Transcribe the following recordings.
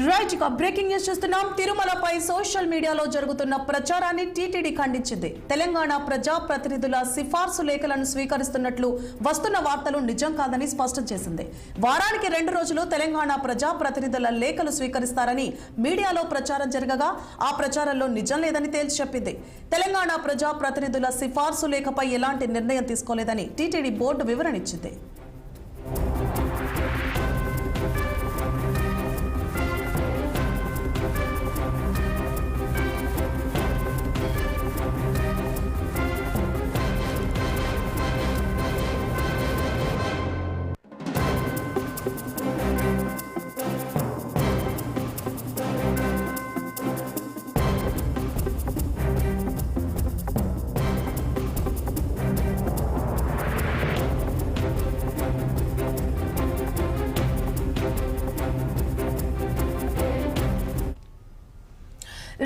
Right ఇక breaking news చూస్తున్నాం. తిరుమలపై social మీడియాలో జరుగుతున్న ప్రచారాన్ని టీటీడీ ఖండించింది. తెలంగాణ ప్రజా ప్రతినిధుల సిఫార్సు లేఖలను స్వీకరిస్తున్నట్లు వస్తున్న వార్తలు నిజం కాదని స్పష్టం చేసింది. వారానికి 2 రోజులు తెలంగాణ ప్రజా ప్రతినిధుల లేఖలు స్వీకరిస్తారని మీడియాలో ప్రచారం జరగగా ఆ ప్రచారంలో నిజం లేదని తేల్చి చెప్పింది. తెలంగాణ ప్రజా ప్రతినిధుల సిఫార్సు లేఖపై ఎలాంటి నిర్ణయం తీసుకోలేదని టీటీడీ బోర్డు వివరణ ఇచ్చింది.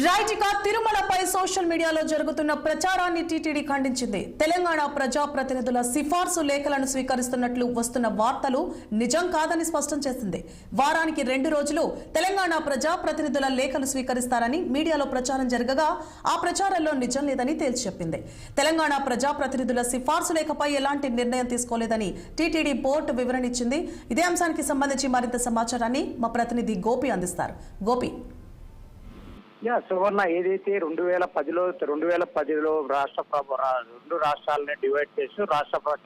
రైట్ ఇక తిరుమలపై సోషల్ మీడియాలో జరుగుతున్న ప్రచారాన్ని టీటీడీ ఖండించింది. తెలంగాణ ప్రజా ప్రతినిధుల సిఫార్సు లేఖలను స్వీకరిస్తున్నట్లు వస్తున్న వార్తలు నిజం కాదని స్పష్టం చేసింది. వారానికి 2 రోజులు తెలంగాణ ప్రజా ప్రతినిధుల లేఖలు స్వీకరిస్తారని మీడియాలో ప్రచారం జరగగా ఆ ప్రచారంలో నిజం లేదని తేల్చి చెప్పింది. తెలంగాణ ప్రజా ప్రతినిధుల సిఫార్సు లేఖపై ఎలాంటి నిర్ణయం తీసుకోలేదని టీటీడీ బోర్డు వివరణ ఇచ్చింది. ఇదే అంశానికి సంబంధించి మరింత సమాచారాన్ని మా ప్రతినిధి గోపి అందిస్తారు. గోపి. సువర్ణ, ఏదైతే 2010లో రెండు రాష్ట్రాలని డివైడ్ చేసి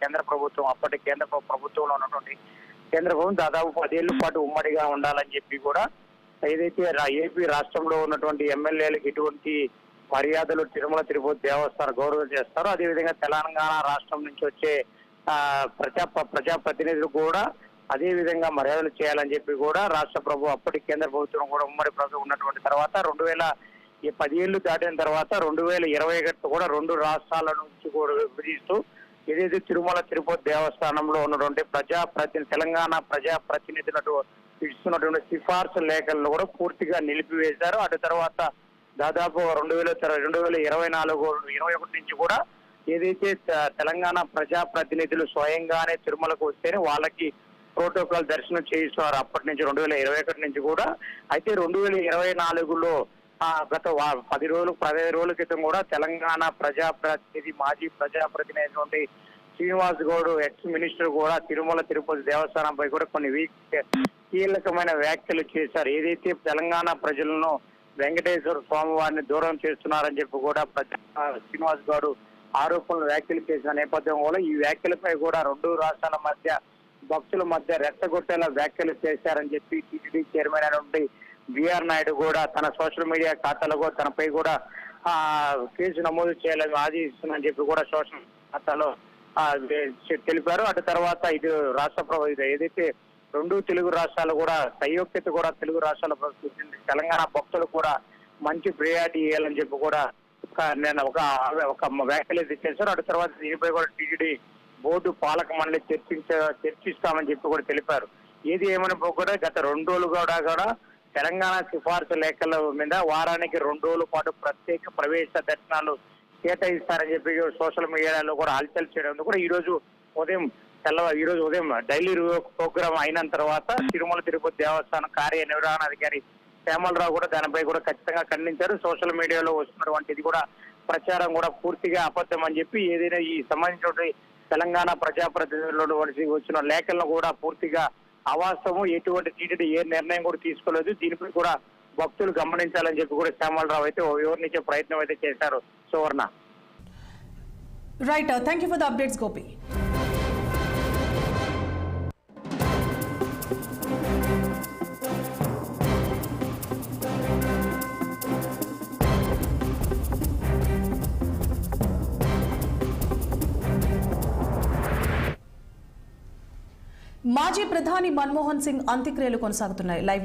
కేంద్ర ప్రభుత్వం అప్పటి కేంద్ర ప్రభుత్వంలో ఉన్నటువంటి కేంద్ర ప్రభుత్వం దాదాపు 10 ఏళ్ల పాటు ఉమ్మడిగా ఉండాలని చెప్పి కూడా ఏదైతే ఏపీ రాష్ట్రంలో ఉన్నటువంటి ఎమ్మెల్యేలకు ఎటువంటి మర్యాదలు తిరుమల తిరుపతి దేవస్థానం గౌరవం చేస్తారో అదేవిధంగా తెలంగాణ రాష్ట్రం నుంచి వచ్చే ప్రజాప్రతినిధులు కూడా అదే విధంగా మర్యాదలు చేయాలని చెప్పి కూడా రాష్ట్ర ప్రభు అప్పటి కేంద్ర ప్రభుత్వం కూడా ఉమ్మడి ప్రభుత్వం ఉన్నటువంటి తర్వాత 10 ఏళ్లు దాటిన తర్వాత 2021 కూడా 2 రాష్ట్రాల నుంచి కూడా విభజిస్తూ ఏదైతే తిరుమల తిరుపతి దేవస్థానంలో ఉన్నటువంటి తెలంగాణ ప్రజాప్రతినిధులకు ఇస్తున్నటువంటి సిఫార్సు లేఖలను కూడా పూర్తిగా నిలిపివేశారు. అటు తర్వాత దాదాపు 2021 నుంచి కూడా ఏదైతే తెలంగాణ ప్రజాప్రతినిధులు స్వయంగానే తిరుమలకు వస్తేనే వాళ్ళకి ప్రోటోకాల్ దర్శనం చేయిస్తున్నారు. అప్పటి నుంచి 2021 నుంచి కూడా. అయితే 2024లో గత 15 రోజుల క్రితం కూడా తెలంగాణ మాజీ ప్రజాప్రతినిధి శ్రీనివాస్ గౌడ్ ఎక్స్ మినిస్టర్ కూడా తిరుమల తిరుపతి దేవస్థానంపై కూడా కొన్ని కీలకమైన వ్యాఖ్యలు చేశారు. ఏదైతే తెలంగాణ ప్రజలను వెంకటేశ్వర స్వామి వారిని దూరం చేస్తున్నారని చెప్పి కూడా శ్రీనివాస్ గౌడ్ ఆరోపణలు వ్యాఖ్యలు చేసిన నేపథ్యం కూడా ఈ వ్యాఖ్యలపై కూడా 2 రాష్ట్రాల మధ్య భక్తుల మధ్య రెచ్చగొట్టేలా వ్యాఖ్యలు చేశారని చెప్పి టీటీడీ చైర్మన్ అయినటువంటి బిఆర్ నాయుడు కూడా తన సోషల్ మీడియా ఖాతాలో కూడా తనపై కూడా కేసు నమోదు చేయాలని ఆదేశిస్తుందని చెప్పి కూడా సోషల్ ఖాతాలో తెలిపారు. అటు తర్వాత ఇది ఏదైతే 2 తెలుగు రాష్ట్రాలు కూడా సయోక్యత కూడా తెలుగు రాష్ట్రాల తెలంగాణ భక్తులు కూడా మంచి ప్రియారిటీ ఇవ్వాలని చెప్పి కూడా ఒక వ్యాఖ్యలు చేశారు. అటు తర్వాత దీనిపై కూడా టీటీడీ బోర్డు పాలక మండలి చర్చిస్తామని చెప్పి కూడా తెలిపారు. ఏది ఏమైనా కూడా గత 2 రోజులు కూడా తెలంగాణ సిఫార్సు లేఖల మీద వారానికి 2 రోజుల పాటు ప్రత్యేక ప్రవేశ దర్శనాలు కేటాయిస్తారని చెప్పి సోషల్ మీడియాలో కూడా హల్చల్ చేయడం కూడా ఈ రోజు ఉదయం డైలీ ప్రోగ్రామ్ అయిన తర్వాత తిరుమల తిరుపతి దేవస్థానం కార్యనిర్వహణాధికారి శ్యామలరావు కూడా దానిపై కూడా ఖచ్చితంగా ఖండించారు. సోషల్ మీడియాలో వస్తున్నటువంటి ఇది కూడా ప్రచారం కూడా పూర్తిగా అబద్ధం అని చెప్పి ఏదైనా ఈ సంబంధించిన తెలంగాణ ప్రజాప్రతినిధులు వచ్చిన లేఖలను కూడా పూర్తిగా అవాస్తవం, ఎటువంటి టీటీడీ ఏ నిర్ణయం కూడా తీసుకోలేదు, దీనిపై కూడా భక్తులు గమనించాలని చెప్పి కూడా శ్యామలరావు అయితే వివరించే ప్రయత్నం అయితే చేశారు. Suvarna. Right, thank you for the updates Gopi. మాజీ ప్రధాని మన్మోహన్ సింగ్ అంత్యక్రియలు కొనసాగుతున్నాయి. లైవ్